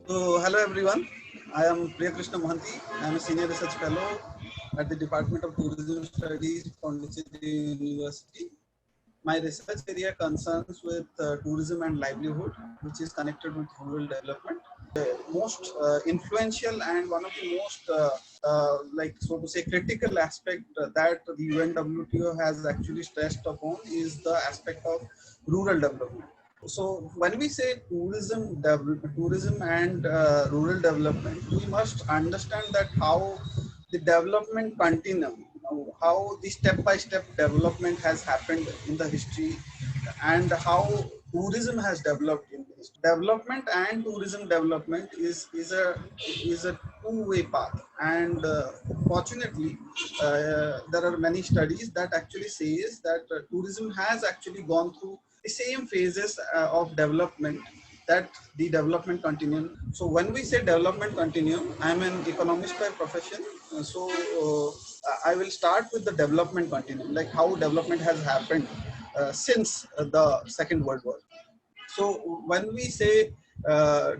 So, hello everyone. I am Priyakrushna Mohanty. I am a senior research fellow at the Department of Tourism Studies, Pondicherry University. My research area concerns with tourism and livelihood, which is connected with rural development. Most influential and one of the most, like so to say, critical aspect that the UNWTO has actually stressed upon is the aspect of rural development. So when we say tourism and rural development, we must understand that how the development continuum, how the step-by-step development has happened in the history, and how tourism has developed in this. Development and tourism development is a two-way path, and fortunately, there are many studies that actually says that tourism has actually gone through the same phases of development that the development continuum. So when we say development continuum, I'm an economist by profession. I will start with the development continuum, like how development has happened since the Second World War. So when we say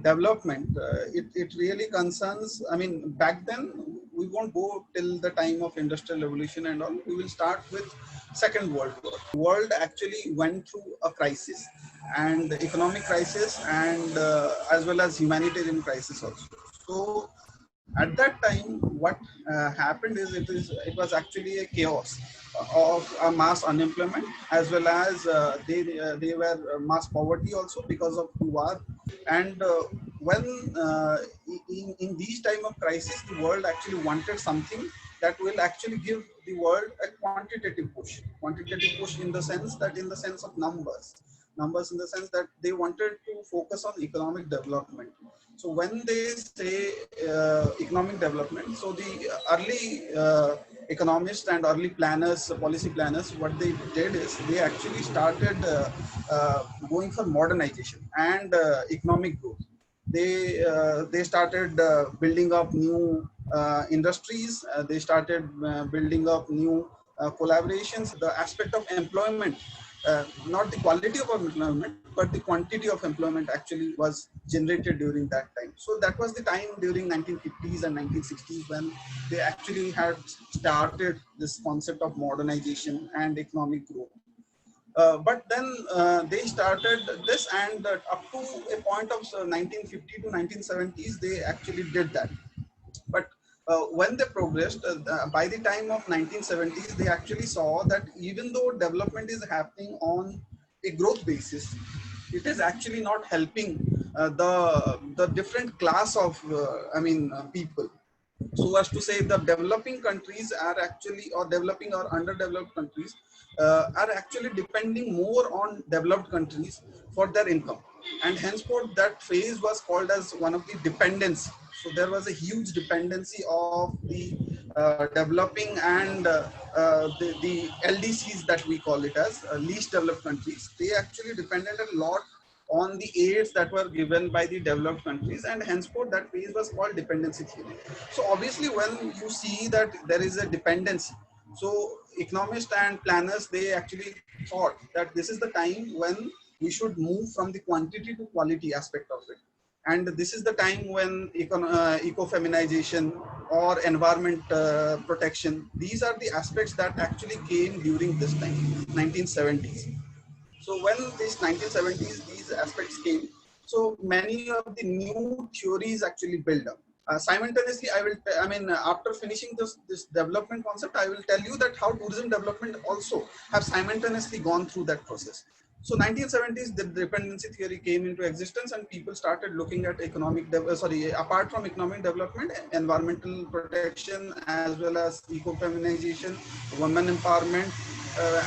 development, it really concerns, I mean, back then, we won't go till the time of industrial revolution and all. We will start with Second World War. World actually went through a crisis, and economic crisis, and as well as humanitarian crisis also. So at that time, what happened is it was actually a chaos of mass unemployment, as well as they were mass poverty also because of war. And when in these time of crisis, the world actually wanted something that will actually give the world a quantitative push in the sense that, in the sense of numbers in the sense that they wanted to focus on economic development. So when they say economic development, so the early economists and early planners, policy planners, what they did is they actually started going for modernization and economic growth. They started building up new industries. They started building up new collaborations. The aspect of employment, not the quality of employment, but the quantity of employment actually was generated during that time. So that was the time during 1950s and 1960s when they actually had started this concept of modernization and economic growth. But then they started this, and up to a point of 1950 to 1970s, they actually did that. But when they progressed, by the time of 1970s, they actually saw that even though development is happening on a growth basis, it is actually not helping the different class of people. So as to say, the developing countries are actually, or developing or underdeveloped countries are actually depending more on developed countries for their income, and henceforth that phase was called as one of the dependency. So there was a huge dependency of the developing and the LDCs, that we call it as least developed countries. They actually depended a lot on the aids that were given by the developed countries, and henceforth that phase was called dependency theory. So obviously, when you see that there is a dependency, so economists and planners, they actually thought that this is the time when we should move from the quantity to quality aspect of it. And this is the time when eco-feminization or environment protection, these are the aspects that actually came during this time, 1970s. So when these 1970s, these aspects came, so many of the new theories actually built up. Simultaneously, after finishing this development concept, I will tell you that how tourism development also have simultaneously gone through that process. So 1970s, the dependency theory came into existence, and people started looking at apart from economic development, environmental protection, as well as eco-feminization, women empowerment,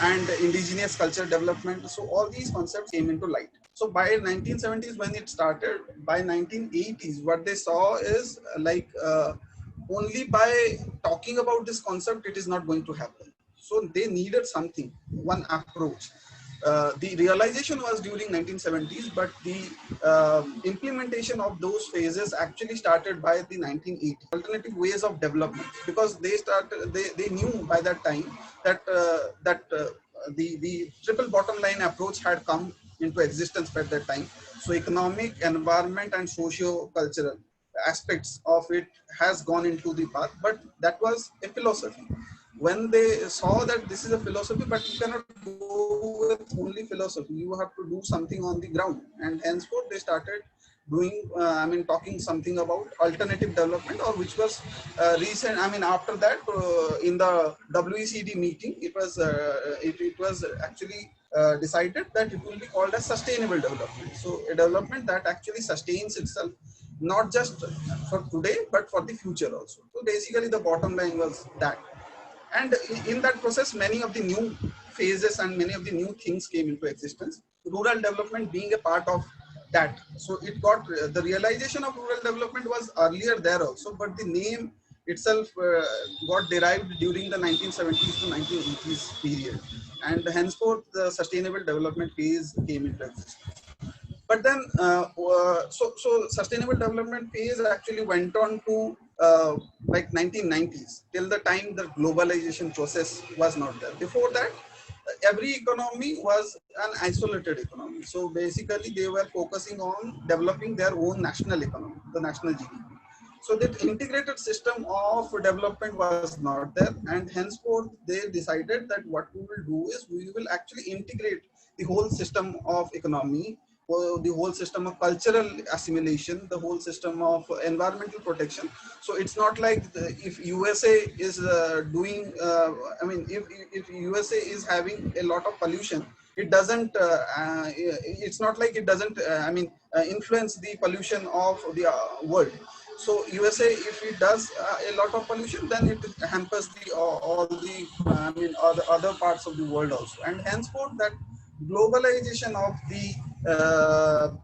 and indigenous culture development. So all these concepts came into light. So by 1970s, when it started, by 1980s, what they saw is only by talking about this concept, it is not going to happen. So they needed something, one approach. The realization was during 1970s, but the implementation of those phases actually started by the 1980s. Alternative ways of development, because they knew by that time that the triple bottom line approach had come into existence at that time. So economic, environment, and socio-cultural aspects of it has gone into the path, but that was a philosophy. When they saw that this is a philosophy, but you cannot go with only philosophy, you have to do something on the ground, and henceforth they started doing, talking something about alternative development, or which was recent. After that, in the WECD meeting, it was actually decided that it will be called as sustainable development. So a development that actually sustains itself, not just for today, but for the future also. So basically, the bottom line was that. And in that process, many of the new phases and many of the new things came into existence. Rural development being a part of that. So it got, the realization of rural development was earlier there also, but the name itself got derived during the 1970s to 1980s period. And henceforth, the sustainable development phase came into existence. But then, so sustainable development phase actually went on to like 1990s, till the time the globalization process was not there. Before that, every economy was an isolated economy. So basically, they were focusing on developing their own national economy, the national GDP. So that integrated system of development was not there, and henceforth they decided that what we will do is we will actually integrate the whole system of economy, or the whole system of cultural assimilation, the whole system of environmental protection. So it's not like if USA is doing, if USA is having a lot of pollution, it doesn't, it's not like it doesn't, influence the pollution of the world. So USA, if it does a lot of pollution, then it hampers the all the other parts of the world also, and henceforth that globalization of the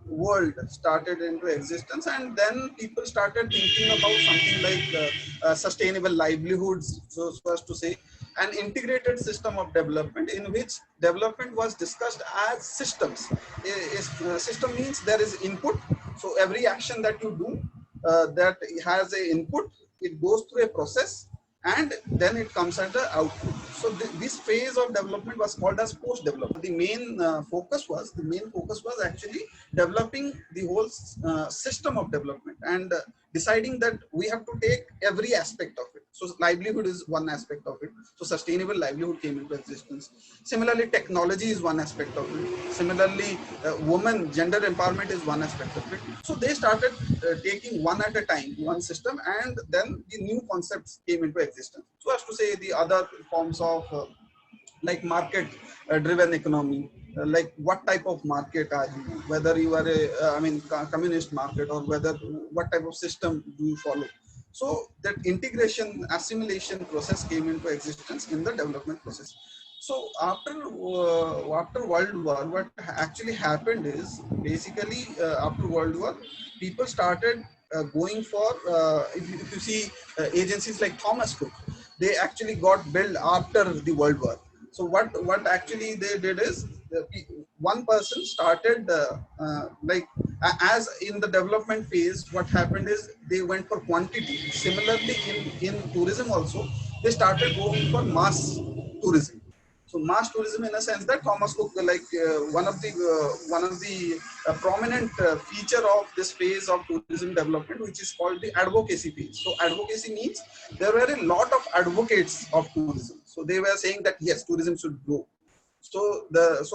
world started into existence, and then people started thinking about something like sustainable livelihoods, so as to say, an integrated system of development in which development was discussed as systems. System means there is input, so every action that you do that has a input, it goes through a process, and then it comes at the output. So this phase of development was called as post development. The main focus was actually developing the whole system of development, and deciding that we have to take every aspect of it. So livelihood is one aspect of it. So sustainable livelihood came into existence. Similarly, technology is one aspect of it. Similarly, women gender empowerment is one aspect of it. So they started taking one at a time, one system, and then the new concepts came into existence. So as to say, the other forms of like market driven economy, like what type of market are you, whether you are a communist market, or whether what type of system do you follow. So that integration assimilation process came into existence in the development process. So after World War, what actually happened is basically after World War, people started going for if you see agencies like Thomas Cook, they actually got built after the World War. So what actually they did is one person started as in the development phase. What happened is they went for quantity. Similarly, in tourism also, they started going for mass tourism. So mass tourism, in a sense, that Thomas Cook, one of the prominent feature of this phase of tourism development, which is called the advocacy phase. So advocacy means there were a lot of advocates of tourism. So they were saying that yes, tourism should grow. So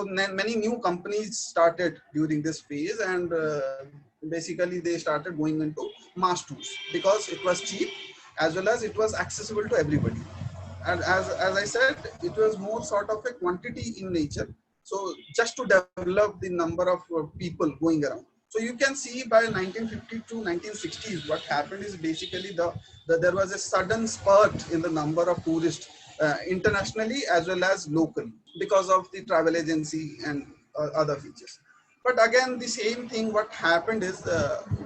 many new companies started during this phase, and basically they started going into mass tours because it was cheap, as well as it was accessible to everybody. And as I said, it was more sort of a quantity in nature. So just to develop the number of people going around. So you can see by 1950 to 1960s, what happened is basically there was a sudden spurt in the number of tourists internationally as well as locally, because of the travel agency and other features. But again, the same thing, what happened is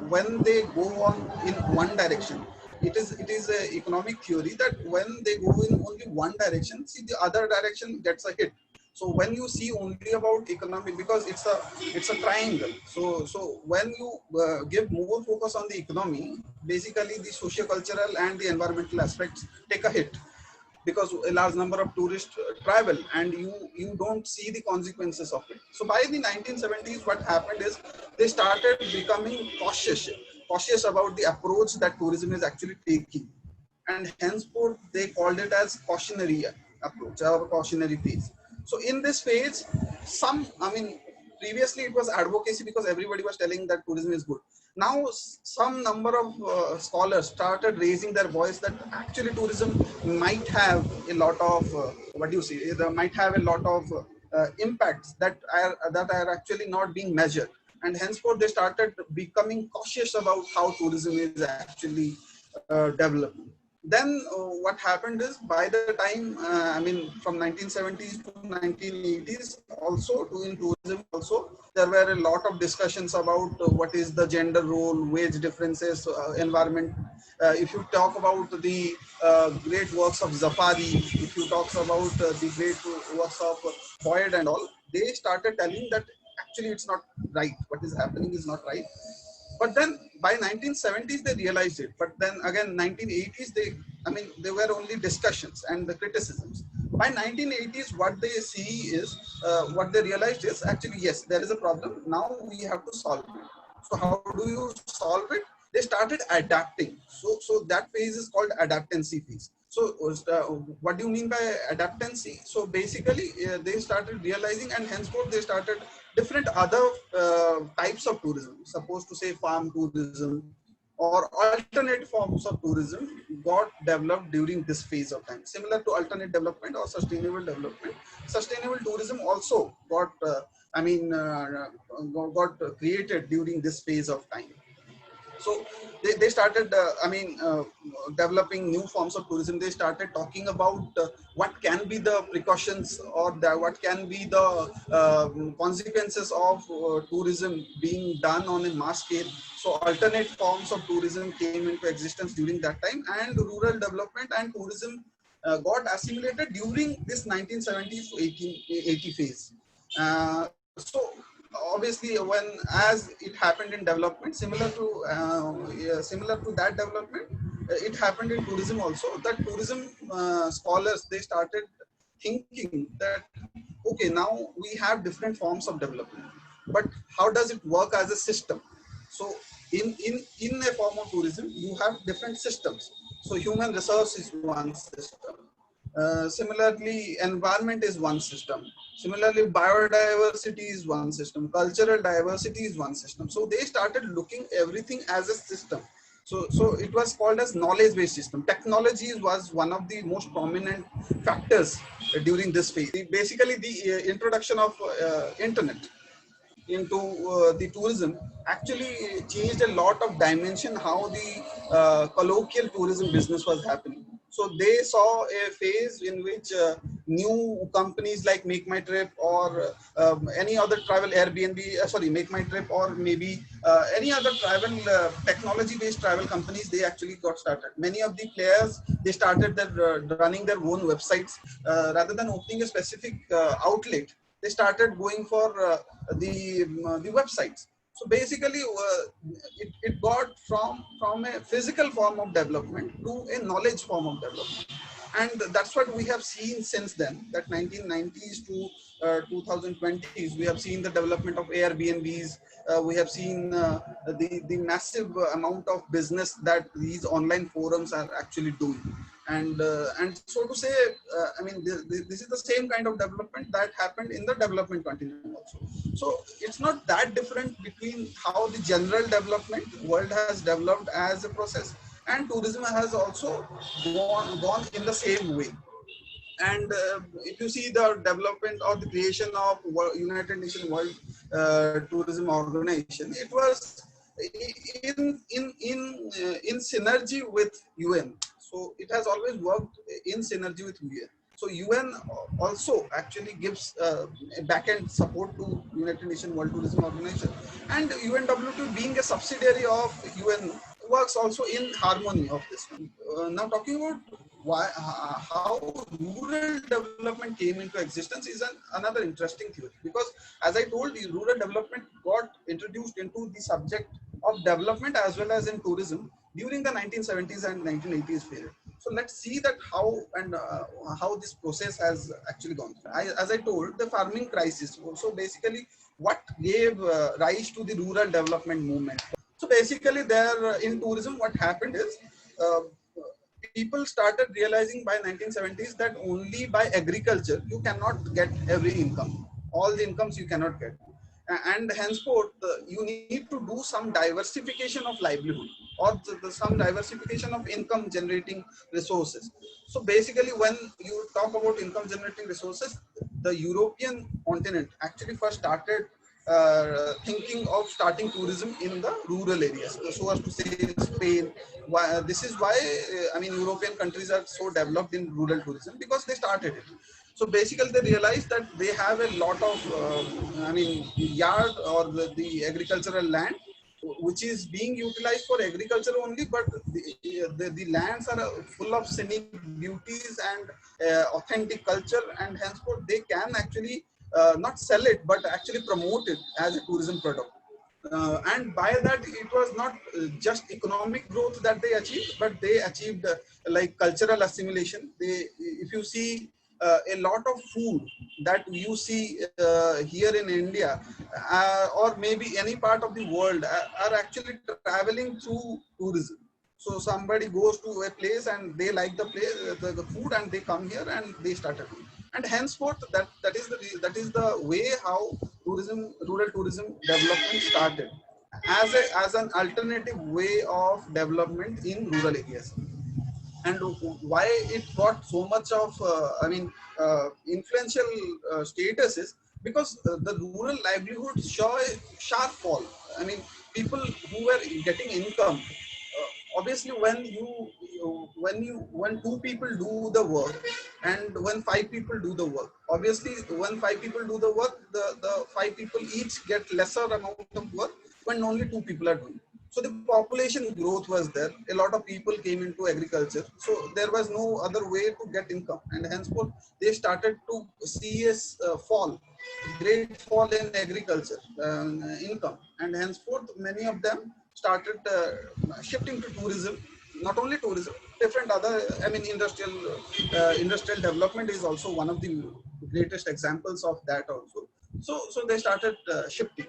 when they go on in one direction, it is a economic theory that when they go in only one direction, see, the other direction gets a hit. So when you see only about economic, because it's a triangle. So when you give more focus on the economy, basically the socio-cultural and the environmental aspects take a hit. because a large number of tourists travel, and you don't see the consequences of it. So by the 1970s, what happened is they started becoming cautious about the approach that tourism is actually taking, and henceforth they called it as cautionary approach or cautionary phase. So in this phase, previously it was advocacy because everybody was telling that tourism is good. Now some number of scholars started raising their voice that actually tourism might have a lot of might have a lot of impacts that are actually not being measured, and henceforth they started becoming cautious about how tourism is actually developing. Then what happened is, by the time from 1970s to 1980s, also in tourism also there were a lot of discussions about what is the gender role, wage differences, environment. If you talk about the great works of Zafari, if you talk about the great works of Boyd and all, they started telling that actually it's not right, what is happening is not right. But then by 1970s they realized it. But then again 1980s, they were only discussions and the criticisms. By 1980s, what they see is what they realized is actually, yes, there is a problem. Now we have to solve it. So how do you solve it? They started adapting. So that phase is called adaptancy phase. So what do you mean by adaptancy? So basically they started realizing, and henceforth they started different other types of tourism, supposed to say farm tourism or alternate forms of tourism, got developed during this phase of time. Similar to alternate development or sustainable development, sustainable tourism also got created during this phase of time. So they started developing new forms of tourism. They started talking about what can be the precautions, or what can be the consequences of tourism being done on a mass scale. So alternate forms of tourism came into existence during that time, and rural development and tourism got assimilated during this 1970s to 1880 phase. So obviously, when as it happened in development, similar to that development, it happened in tourism also. That tourism scholars, they started thinking that okay, now we have different forms of development, but how does it work as a system? So in a form of tourism, you have different systems. So human resource is one system. Similarly, environment is one system. Similarly, biodiversity is one system. Cultural diversity is one system. So they started looking everything as a system. So it was called as knowledge-based system. Technology was one of the most prominent factors during this phase. Basically, the introduction of internet into the tourism actually changed a lot of dimension how the colloquial tourism business was happening. So they saw a phase in which new companies like Make My Trip or any other travel Airbnb, Make My Trip, or maybe any other travel technology-based travel companies, they actually got started. Many of the players, they started running their own websites rather than opening a specific outlet. They started going for the websites. So basically, it got from a physical form of development to a knowledge form of development, and that's what we have seen since then. That 1990s to 2020s, we have seen the development of Airbnbs. We have seen the massive amount of business that these online forums are actually doing. And so to say, this is the same kind of development that happened in the development continuum also. So it's not that different between how the general development world has developed as a process, and tourism has also gone in the same way. And if you see the development or the creation of United Nations World Tourism Organization, it was in synergy with UN. So it has always worked in synergy with UN. So UN also actually gives a back-end support to United Nations World Tourism Organization, and UNWTO, being a subsidiary of UN, works also in harmony of this one. Now talking about how rural development came into existence is another interesting theory, because as I told you, rural development got introduced into the subject of development as well as in tourism during the 1970s and 1980s period. So let's see that how this process has actually gone. As I told, the farming crisis. So basically, what gave rise to the rural development movement? So basically, there in tourism, what happened is uh, people started realizing by 1970s that only by agriculture you cannot get every income. All the incomes you cannot get, and henceforth you need to do some diversification of livelihood or some diversification of income generating resources. So basically, when you talk about income generating resources, the European continent actually first started thinking of starting tourism in the rural areas, so as to say Spain. This is why I mean European countries are so developed in rural tourism, because they started it. So basically, they realized that they have a lot of I mean yard or the agricultural land which is being utilized for agriculture only, but the lands are full of scenic beauties and authentic culture, and henceforth they can actually not sell it but actually promote it as a tourism product. And by that, it was not just economic growth that they achieved, but they achieved like cultural assimilation. They, if you see a lot of food that you see here in India or maybe any part of the world are actually traveling through tourism. So somebody goes to a place and they like the place, the food, and they come here and they started. And henceforth, that is the way how rural tourism development started as an alternative way of development in rural areas. And why it got so much of influential status is because the rural livelihood saw a sharp fall. I mean, people who were getting income, obviously when two people do the work and when five people do the work, obviously when five people do the work, the five people each get lesser amount of work when only two people are doing. So the population growth was there. A lot of people came into agriculture. So there was no other way to get income. And henceforth, they started to see a great fall in agriculture income. And henceforth, many of them started shifting to tourism. Not only tourism, different other, I mean, industrial development is also one of the greatest examples of that also. So they started shifting.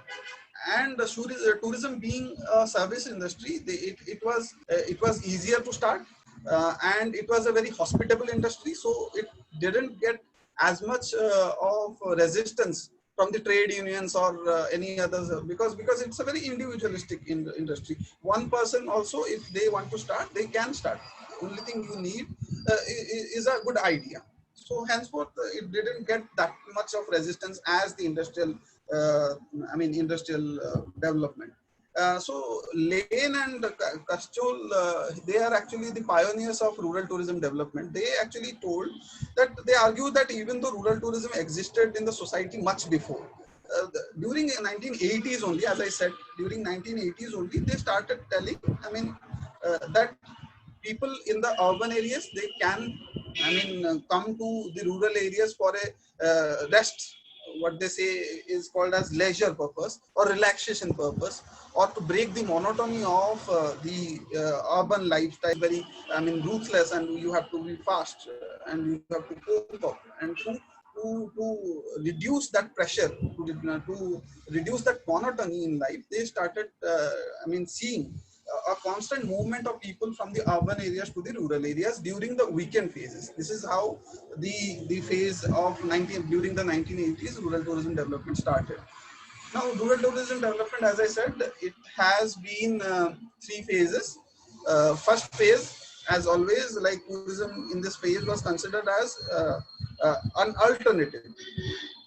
And tourism being a service industry, it was easier to start, and it was a very hospitable industry, so it didn't get as much of resistance from the trade unions or any others, because it's a very individualistic industry. One person also, if they want to start, they can start. Only thing you need is a good idea. So henceforth, it didn't get that much of resistance as the uh, industrial development. So Lane and Kastchol, they are actually the pioneers of rural tourism development. They actually told that they argue that even though rural tourism existed in the society much before, during the 1980s only, as I said, during 1980s only, they started telling, that people in the urban areas, they can, come to the rural areas for a rest, what they say is called as leisure purpose or relaxation purpose, or to break the monotony of the urban lifestyle, very, ruthless, and you have to be fast, and you have to cope up, and to reduce that pressure, to reduce that monotony in life, they started seeing a constant movement of people from the urban areas to the rural areas during the weekend phases. This is how the phase of during the 1980s rural tourism development started. Now, rural tourism development, as I said, it has been three phases. First phase, as always, like tourism in this phase was considered as an alternative.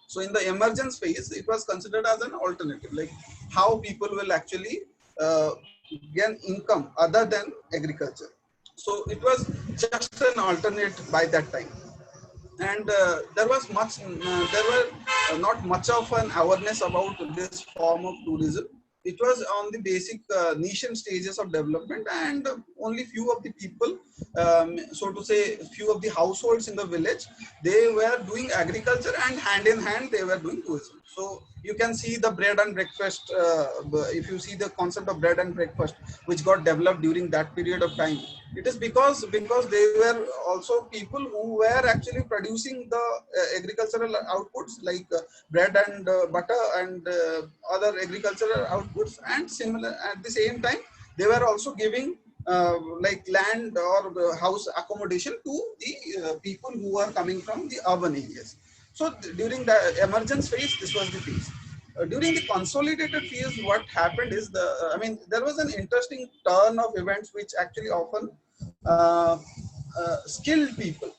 So in the emergence phase, it was considered as an alternative, like how people will actually uh, gain income other than agriculture. So it was just an alternate by that time. And there were not much of an awareness about this form of tourism. It was on the basic nascent stages of development, and only few of the people, so to say, few of the households in the village, they were doing agriculture, and hand in hand they were doing tourism. So you can see the bread and breakfast. If you see the concept of bread and breakfast, which got developed during that period of time, it is because they were also people who were actually producing the agricultural outputs like bread and butter and other agricultural outputs, and similar at the same time they were also giving like land or house accommodation to the people who are coming from the urban areas. So during the emergence phase, this was the phase. During the consolidated phase, what happened is there was an interesting turn of events which actually often skilled people.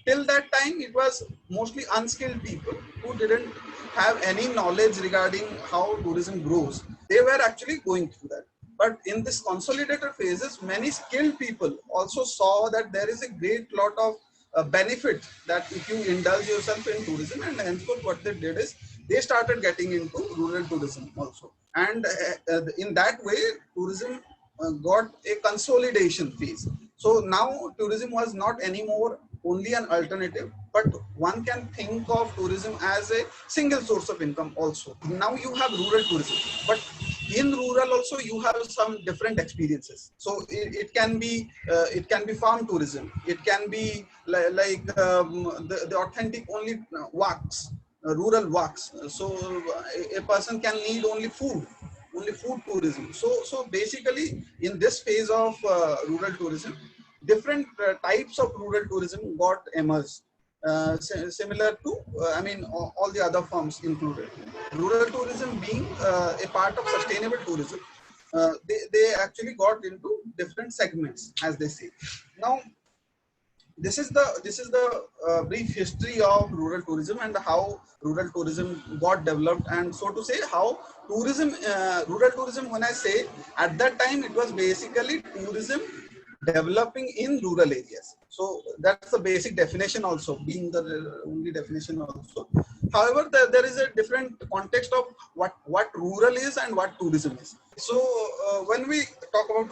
Till that time, it was mostly unskilled people who didn't have any knowledge regarding how tourism grows. They were actually going through that. But in this consolidated phases, many skilled people also saw that there is a great lot of benefit that if you indulge yourself in tourism, and henceforth what they did is they started getting into rural tourism also. And in that way, tourism got a consolidation phase. So now tourism was not anymore only an alternative, but one can think of tourism as a single source of income also. Now you have rural tourism, but in rural also you have some different experiences. So it can be farm tourism, it can be like the authentic only walks, rural walks. So a person can need only food tourism. So basically in this phase of rural tourism, different types of rural tourism got emerged, similar to all the other forms included. Rural tourism being a part of sustainable tourism, they actually got into different segments, as they say. Now this is the brief history of rural tourism and how rural tourism got developed, and so to say how rural tourism, when I say at that time, it was basically tourism developing in rural areas. So that's the basic definition also, being the only definition also. However, there is a different context of what rural is and what tourism is. So when we talk about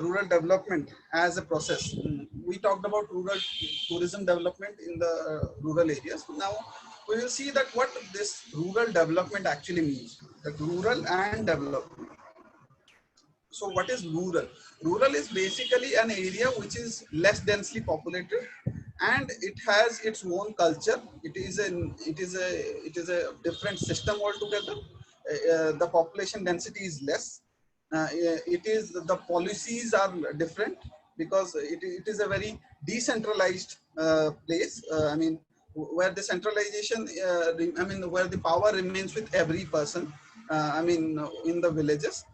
rural development as a process, we talked about rural tourism development in the rural areas. Now we will see that what this rural development actually means, the rural and development. So what is rural? Rural is basically an area which is less densely populated, and it has its own culture. It is a different system altogether. The population density is less. The policies are different because it is a very decentralized place. Where the centralization, where the power remains with every person. In the villages,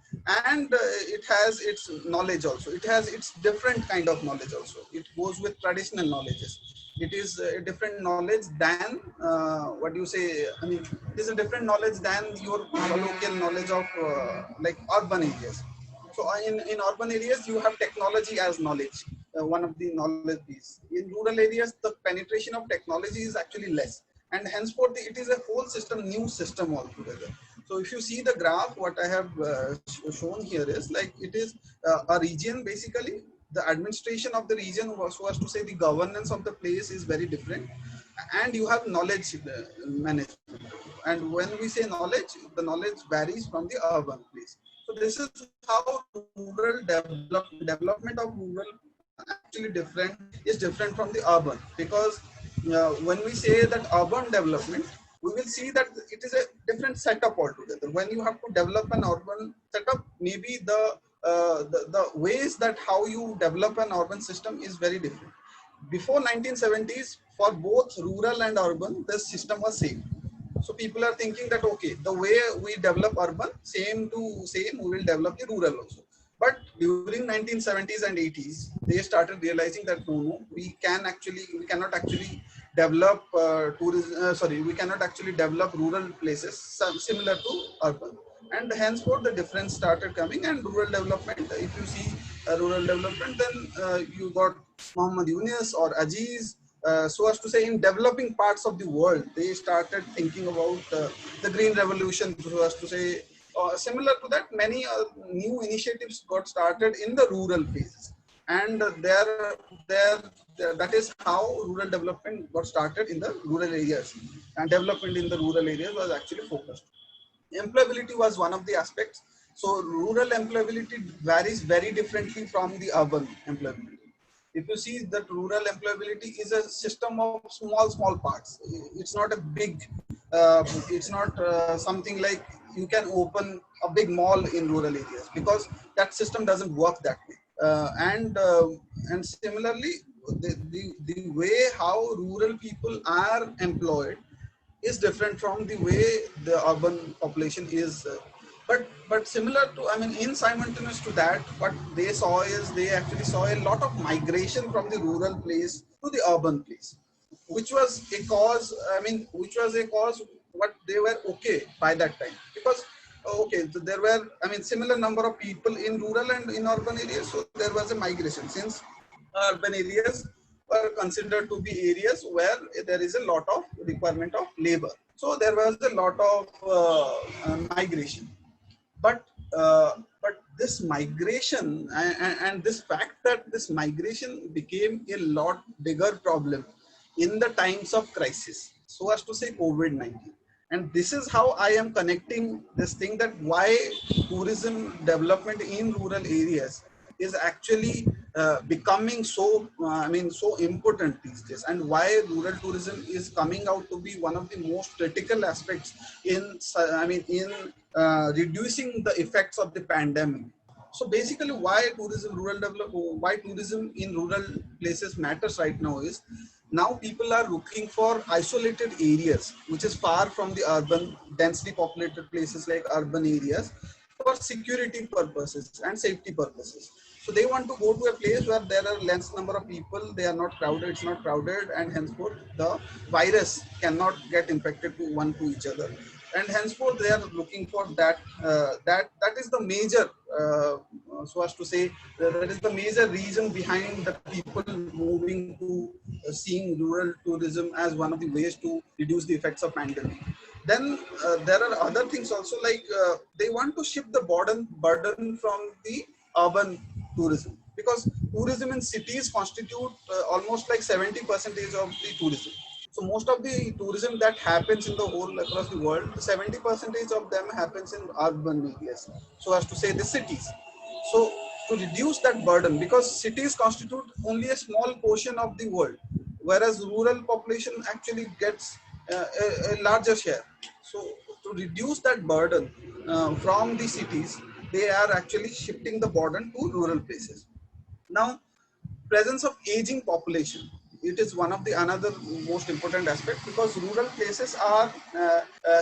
and it has its knowledge also. It has its different kind of knowledge also. It goes with traditional knowledges. It is a different knowledge than what do you say? It is a different knowledge than your local knowledge of like urban areas. So in urban areas, you have technology as knowledge, one of the knowledge piece. In rural areas, the penetration of technology is actually less, and henceforth it is a whole system, new system altogether. So if you see the graph, what I have shown here is like it is a region basically. The administration of the region was to say the governance of the place is very different, and you have knowledge management. And when we say knowledge, the knowledge varies from the urban place. So this is how rural development of rural actually different from the urban, because when we say that urban development, we will see that it is a different setup altogether. When you have to develop an urban setup, maybe the ways that how you develop an urban system is very different. Before 1970s, for both rural and urban, the system was same. So people are thinking that okay, the way we develop urban, same to same, we will develop the rural also. But during 1970s and 80s, they started realizing that no, we cannot actually develop we cannot actually develop rural places similar to urban. And henceforth, the difference started coming. And rural development, if you see rural development, then you got Muhammad Yunus or Aziz. So as to say, in developing parts of the world, they started thinking about the green revolution. So as to say, similar to that, many new initiatives got started in the rural phases, and that is how rural development got started in the rural areas. and development in the rural areas was actually focused. Employability was one of the aspects. So rural employability varies very differently from the urban employability. If you see that rural employability is a system of small parts. It's not a big, it's not something like you can open a big mall in rural areas, because that system doesn't work that way. And similarly, the way how rural people are employed is different from the way the urban population is. But similar to, I mean, in simultaneous to that, what they saw is they actually saw a lot of migration from the rural place to the urban place, which was a cause. I mean, which was a cause what they were okay by that time, because okay, so there were, I mean, similar number of people in rural and in urban areas, so there was a migration, since urban areas were considered to be areas where there is a lot of requirement of labor. So there was a lot of migration. But this migration and this fact that this migration became a lot bigger problem in the times of crisis, so as to say COVID-19. And this is how I am connecting this thing, that why tourism development in rural areas is actually becoming so, I mean, so important these days, and why rural tourism is coming out to be one of the most critical aspects in, I mean, in reducing the effects of the pandemic. So basically, why tourism, why tourism in rural places matters right now is, now people are looking for isolated areas, which is far from the urban, densely populated places like urban areas, for security purposes and safety purposes. So they want to go to a place where there are less number of people, they are not crowded, it's not crowded, and henceforth the virus cannot get infected to one to each other. And henceforth they are looking for that. That is the major, so as to say, that is the major reason behind the people moving to seeing rural tourism as one of the ways to reduce the effects of pandemic. Then there are other things also, like they want to shift the burden from the urban tourism, because tourism in cities constitute almost like 70% of the tourism. So most of the tourism that happens in the whole across the world, 70% of them happens in urban areas, so as to say the cities. So to reduce that burden, because cities constitute only a small portion of the world, whereas rural population actually gets a larger share. So to reduce that burden from the cities, they are actually shifting the burden to rural places. Now, presence of aging population, it is one of the another most important aspect, because rural places are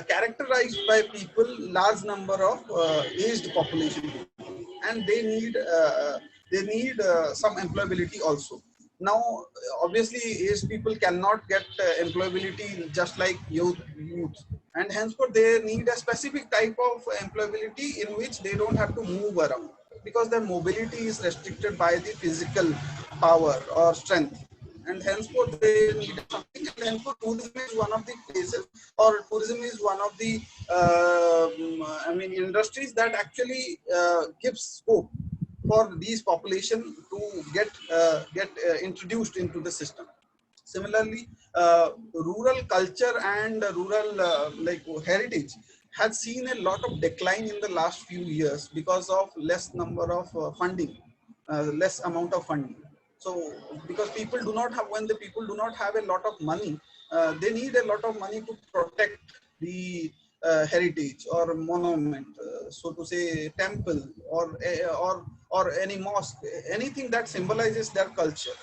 characterized by people, large number of aged population, and they need some employability also. Now obviously aged people cannot get employability just like youth, and henceforth they need a specific type of employability in which they don't have to move around, because their mobility is restricted by the physical power or strength, and henceforth they need something. And henceforth tourism is one of the places, or tourism is one of the I mean industries that actually gives scope for these population to get introduced into the system. Similarly, rural culture and rural like heritage has seen a lot of decline in the last few years because of less number of funding, less amount of funding. So because people do not have, when the people do not have a lot of money, they need a lot of money to protect the heritage or monument, so to say temple, or any mosque, anything that symbolizes their culture.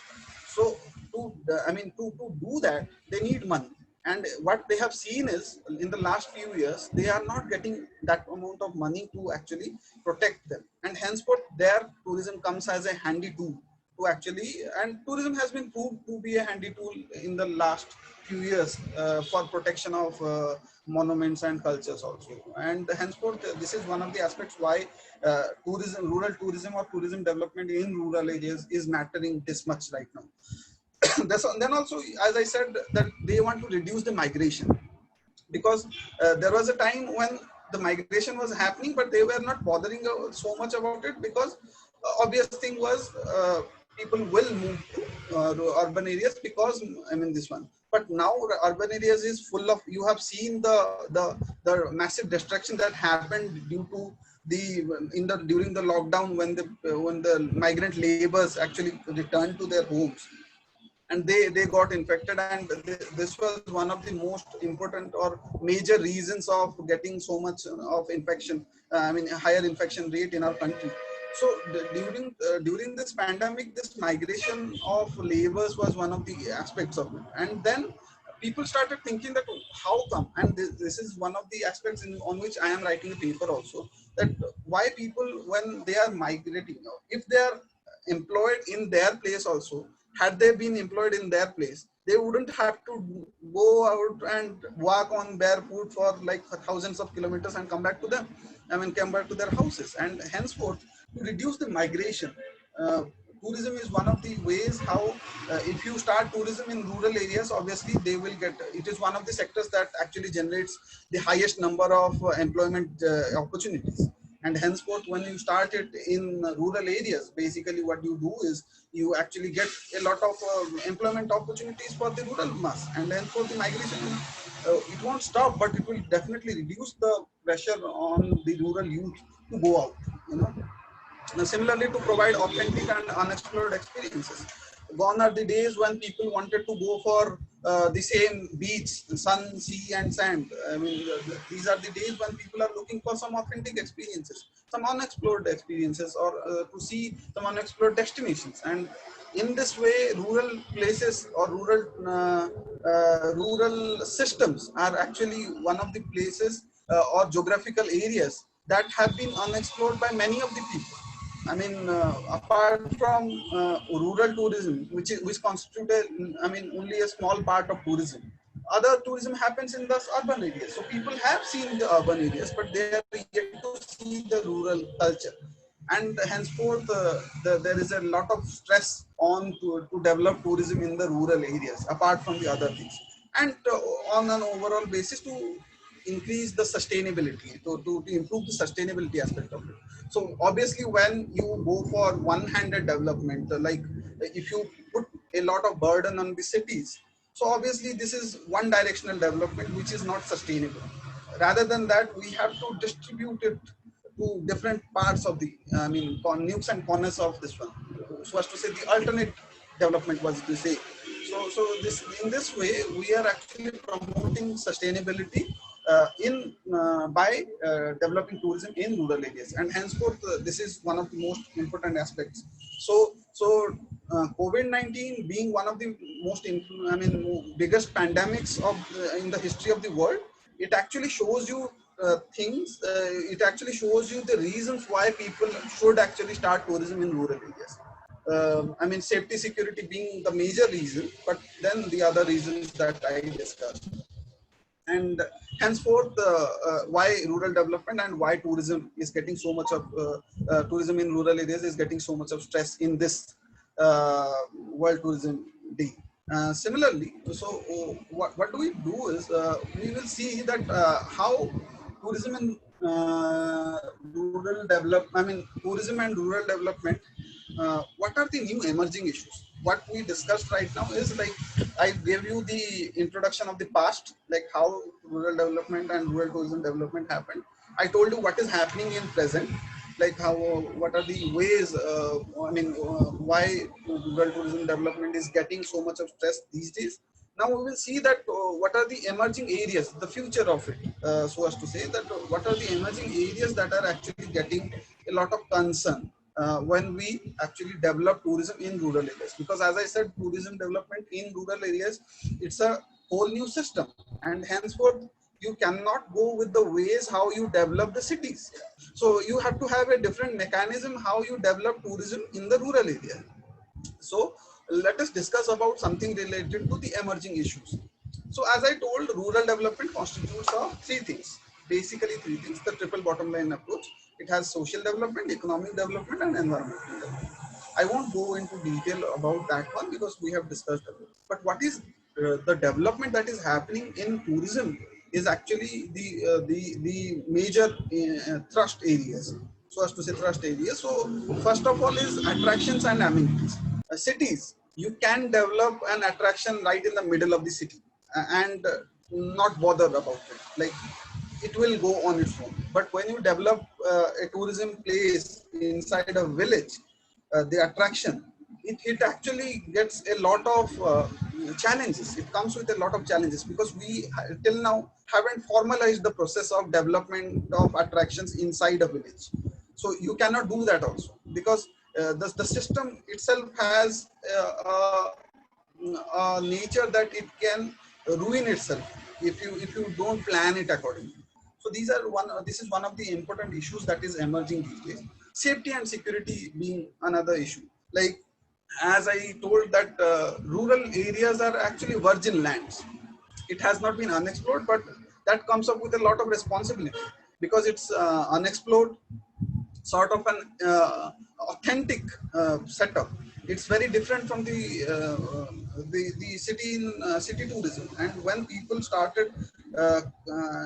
So to do that, they need money. And what they have seen is, in the last few years, they are not getting that amount of money to actually protect them. And henceforth, their tourism comes as a handy tool to actually, and tourism has been proved to be a handy tool in the last few years for protection of monuments and cultures also. And henceforth, this is one of the aspects why tourism, rural tourism or tourism development in rural areas is mattering this much right now. Then also, as I said, that they want to reduce the migration, because there was a time when the migration was happening, but they were not bothering so much about it, because obvious thing was people will move to urban areas, because I mean this one. But now urban areas is full of, you have seen the massive destruction that happened due to the during the lockdown, when the migrant laborers actually returned to their homes, and they got infected, and this was one of the most important or major reasons of getting so much of infection, I mean a higher infection rate in our country. So during this pandemic, this migration of laborers was one of the aspects of it. And then people started thinking that how come, and this is one of the aspects on which I am writing a paper also, that why people, when they are migrating, if they are employed in their place also, had they been employed in their place, they wouldn't have to go out and walk on barefoot for like thousands of kilometers and come back to them, I mean come back to their houses. And henceforth, to reduce the migration, uh, tourism is one of the ways how, if you start tourism in rural areas, obviously they will get, it is one of the sectors that actually generates the highest number of employment opportunities. And henceforth, when you start it in rural areas, basically what you do is you actually get a lot of employment opportunities for the rural mass. And henceforth, the migration, it won't stop, but it will definitely reduce the pressure on the rural youth to go out, you know. Similarly, to provide authentic and unexplored experiences. Gone are the days when people wanted to go for the same beach, sun, sea, and sand. I mean, these are the days when people are looking for some authentic experiences, some unexplored experiences, or to see some unexplored destinations. And in this way, rural places or rural systems are actually one of the places or geographical areas that have been unexplored by many of the people. I mean, apart from rural tourism, which constituted, I mean, only a small part of tourism. Other tourism happens in the urban areas. So people have seen the urban areas, but they are yet to see the rural culture. And henceforth, there is a lot of stress on to develop tourism in the rural areas, apart from the other things. And on an overall basis, to increase the sustainability, to improve the sustainability aspect of it. So obviously, when you go for one-handed development, like if you put a lot of burden on the cities, so obviously this is one directional development which is not sustainable. Rather than that, we have to distribute it to different parts of the, I mean, nooks and corners of this one. So as to say, the alternate development was to say. So this, in this way, we are actually promoting sustainability by developing tourism in rural areas. And henceforth, this is one of the most important aspects. So COVID-19 being one of the most, I mean, biggest pandemics of in the history of the world, it actually shows you things. It actually shows you the reasons why people should actually start tourism in rural areas. I mean, safety, security being the major reason, but then the other reasons that I discussed. And henceforth, why rural development and why tourism is getting so much of tourism in rural areas is getting so much of stress in this World Tourism Day. Similarly, so what do we do is we will see that how tourism and rural develop. I mean, tourism and rural development. What are the new emerging issues? What we discussed right now is like I gave you the introduction of the past, like how rural development and rural tourism development happened. I told you what is happening in present, like how what are the ways. I mean, why rural tourism development is getting so much of stress these days. Now we will see that what are the emerging areas, the future of it. So as to say that what are the emerging areas that are actually getting a lot of concern when we actually develop tourism in rural areas. Because as I said, tourism development in rural areas, it's a whole new system, and henceforth you cannot go with the ways how you develop the cities. So you have to have a different mechanism how you develop tourism in the rural area. So let us discuss about something related to the emerging issues. So as I told, rural development constitutes of three things, basically three things, the triple bottom line approach. It has social development, economic development, and environmental development. I won't go into detail about that one because we have discussed it. But what is the development that is happening in tourism is actually the major thrust areas. So as to say thrust areas. So first of all is attractions and amenities. Cities you can develop an attraction right in the middle of the city and not bother about it. Like, it will go on its own. But when you develop a tourism place inside a village, the attraction, it actually gets a lot of challenges. It comes with a lot of challenges because we till now haven't formalized the process of development of attractions inside a village. So you cannot do that also because the system itself has a nature that it can ruin itself if you don't plan it accordingly. So this is one of the important issues that is emerging these days. Safety and security being another issue. Like, as I told that rural areas are actually virgin lands. It has not been unexplored, but that comes up with a lot of responsibility because it's unexplored, sort of an authentic setup. It's very different from the city in city tourism. And when people uh,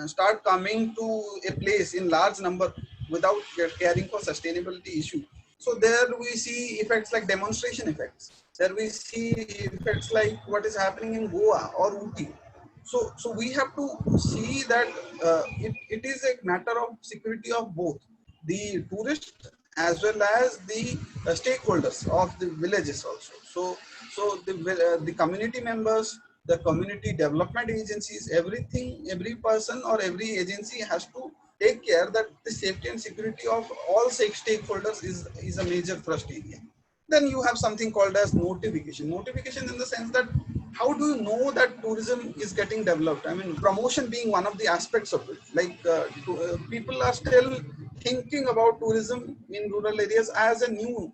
start coming to a place in large number without caring for sustainability issue, so there we see effects like demonstration effects. There we see effects like what is happening in Goa or Uti. So we have to see that it is a matter of security of both the tourists as well as the stakeholders of the villages also. The community members, the community development agencies, everything, every person or every agency has to take care that the safety and security of all stakeholders is a major thrust area. Then you have something called as notification. Notification in the sense that how do you know that tourism is getting developed? I mean, promotion being one of the aspects of it. Like people are still thinking about tourism in rural areas as a new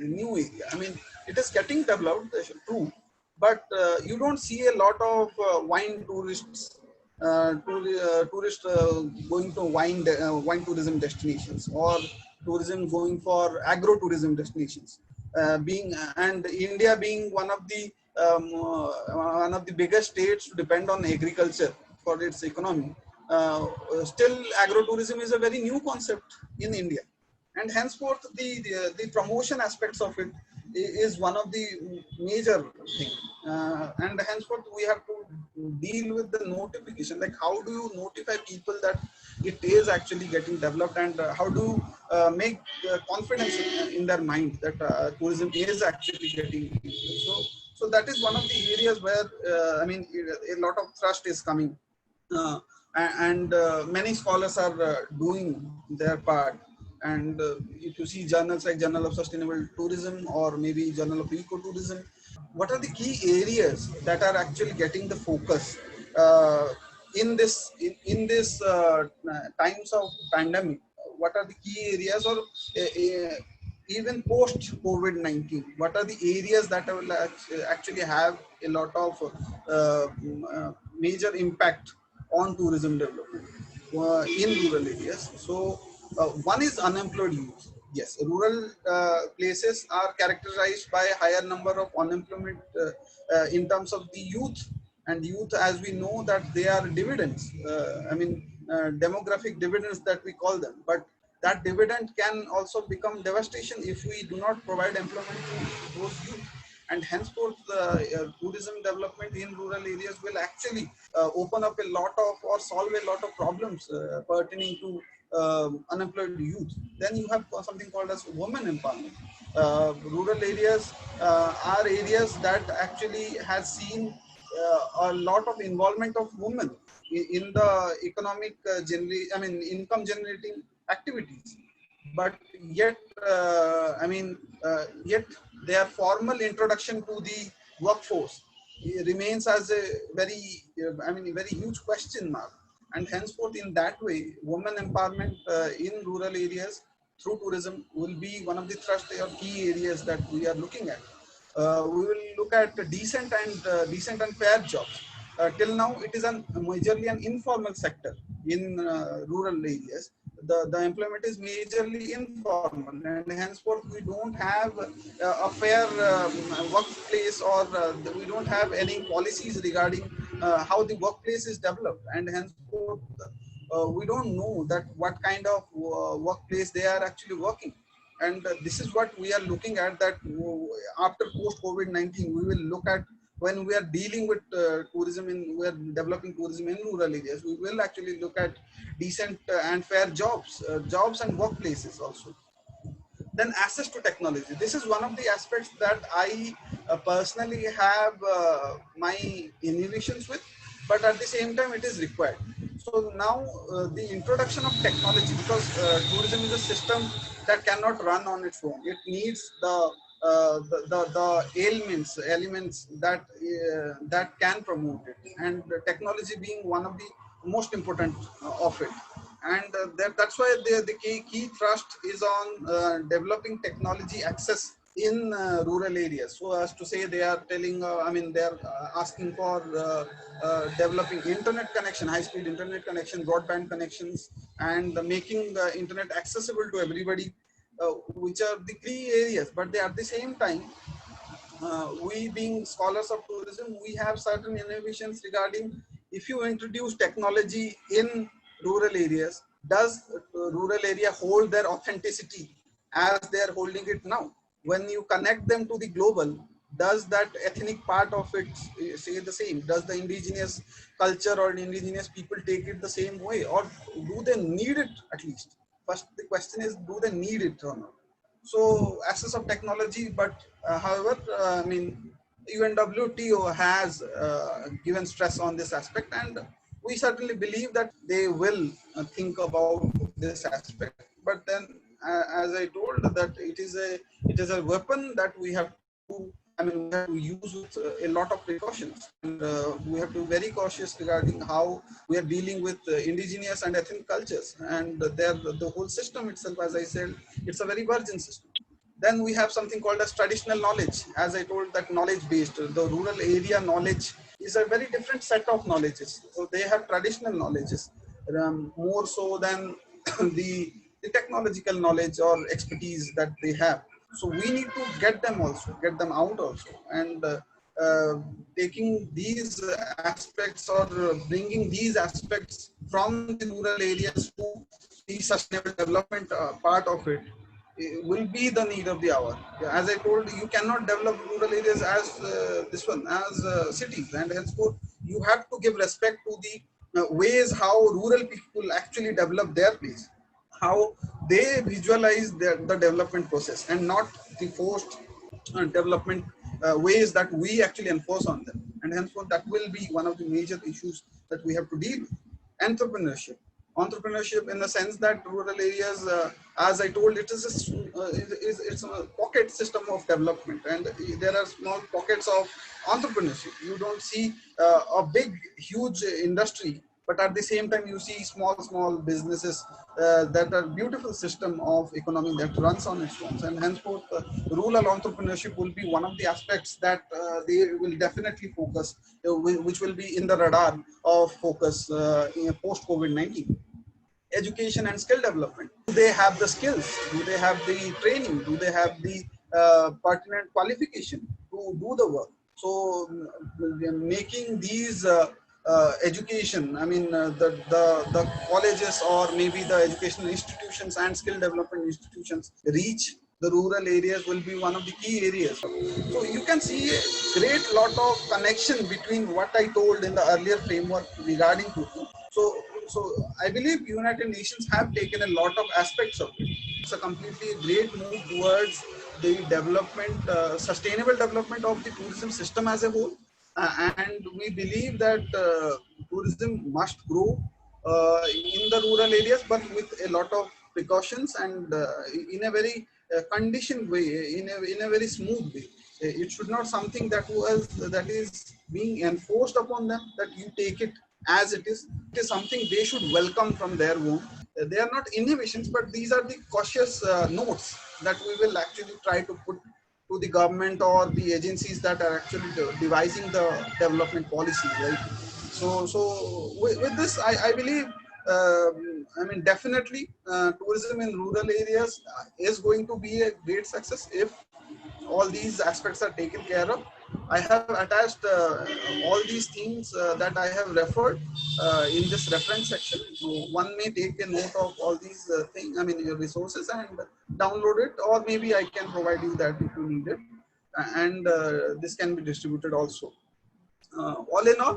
area. I mean, it is getting developed, true, but you don't see a lot of wine tourists tourists going to wine tourism destinations, or tourism going for agro tourism destinations. Being and India being one of the biggest states to depend on agriculture for its economy, still agro tourism is a very new concept in India, and henceforth the promotion aspects of it is one of the major thing. And henceforth we have to deal with the notification, like how do you notify people that it is actually getting developed, and how do you make confidence in their mind that tourism is actually getting so that is one of the areas where I mean a lot of thrust is coming, uh, and many scholars are doing their part. And if you see journals like Journal of Sustainable Tourism or maybe Journal of Ecotourism, what are the key areas that are actually getting the focus uh, in this times of pandemic? What are the key areas, or even post COVID-19? What are the areas that will actually have a lot of major impact on tourism development in rural areas? So one is unemployed youth. Yes, rural places are characterized by a higher number of unemployment in terms of the youth. And youth, as we know, that they are dividends. Demographic dividends that we call them. But that dividend can also become devastation if we do not provide employment to those youth. And henceforth, tourism development in rural areas will actually open up a lot of, or solve a lot of problems pertaining to unemployed youth. Then you have something called as women empowerment. Rural areas are areas that actually has seen a lot of involvement of women in the economic income generating activities. But yet yet their formal introduction to the workforce remains as a very huge question mark. And henceforth, in that way, women empowerment in rural areas through tourism will be one of the thrust or key areas that we are looking at. We will look at decent and fair jobs. Till now, it is majorly an informal sector in rural areas. The employment is majorly informal, and henceforth we don't have a fair workplace, or we don't have any policies regarding how the workplace is developed, and henceforth we don't know that what kind of workplace they are actually working. And this is what we are looking at, that after post COVID-19, we will look at, when we are dealing with tourism we are developing tourism in rural areas, we will actually look at decent and fair jobs and workplaces also. Then access to technology. This is one of the aspects that I personally have my inhibitions with, but at the same time it is required. So now the introduction of technology, because tourism is a system that cannot run on its own. It needs the elements that can promote it, and technology being one of the most important of it. And that's why the key thrust is on developing technology access in rural areas. So as to say, they are telling, they are asking for developing internet connection, high-speed internet connection, broadband connections, and making the internet accessible to everybody, which are the key areas. But they, at the same time, we being scholars of tourism, we have certain innovations regarding, if you introduce technology in rural areas, does rural area hold their authenticity as they are holding it now? When you connect them to the global, does that ethnic part of it say the same? Does the indigenous culture or indigenous people take it the same way, or do they need it at least? First, the question is, do they need it or not? So access of technology, but however, UNWTO has given stress on this aspect, and we certainly believe that they will think about this aspect. But then, as I told, that it is a weapon that we have to, we have to use with a lot of precautions, and we have to be very cautious regarding how we are dealing with indigenous and ethnic cultures, and the whole system itself, as I said, it's a very virgin system. Then we have something called as traditional knowledge. As I told, that knowledge based, the rural area knowledge is a very different set of knowledges. So they have traditional knowledges more so than the technological knowledge or expertise that they have. So we need to get them out also, and taking these aspects, or bringing these aspects from the rural areas to the sustainable development part of it will be the need of the hour. As I told, you cannot develop rural areas as cities, and henceforth you have to give respect to the ways how rural people actually develop their place, how they visualize the development process, and not the forced development ways that we actually enforce on them. And henceforth, that will be one of the major issues that we have to deal with. Entrepreneurship in the sense that rural areas, as I told, it's a pocket system of development, and there are small pockets of entrepreneurship. You don't see a big huge industry, but at the same time you see small businesses that are beautiful system of economy that runs on its own. And henceforth, rural entrepreneurship will be one of the aspects that they will definitely focus, which will be in the radar of focus in post COVID-19. Education and skill development. Do they have the skills? Do they have the training? Do they have the pertinent qualification to do the work? So making these education, the colleges, or maybe the educational institutions and skill development institutions reach the rural areas will be one of the key areas. So you can see a great lot of connection between what I told in the earlier framework regarding cooking. So I believe United Nations have taken a lot of aspects of it. It's a completely great move towards the development, sustainable development of the tourism system as a whole. And we believe that tourism must grow in the rural areas, but with a lot of precautions, and in a very conditioned way, in a very smooth way. It should not something that is being enforced upon them, that you take it as it is. It is something they should welcome from their womb. They are not innovations, but these are the cautious notes that we will actually try to put to the government or the agencies that are actually devising the development policies, right? So with this, I believe, definitely tourism in rural areas is going to be a great success if all these aspects are taken care of. I have attached all these things that I have referred in this reference section. One may take a note of all these things, I mean, your resources, and download it, or maybe I can provide you that if you need it. And this can be distributed also. All in all,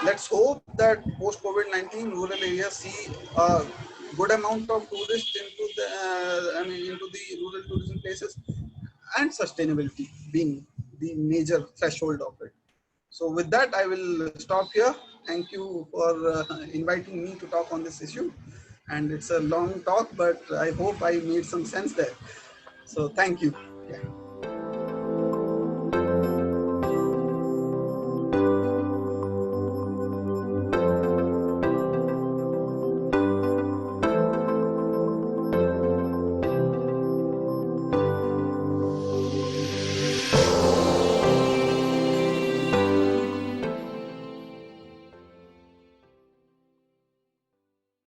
let's hope that post COVID-19 rural areas see a good amount of tourists into the, into the rural tourism places, and sustainability being the major threshold of it. So with that, I will stop here. Thank you for inviting me to talk on this issue. And it's a long talk, but I hope I made some sense there. So thank you. Yeah.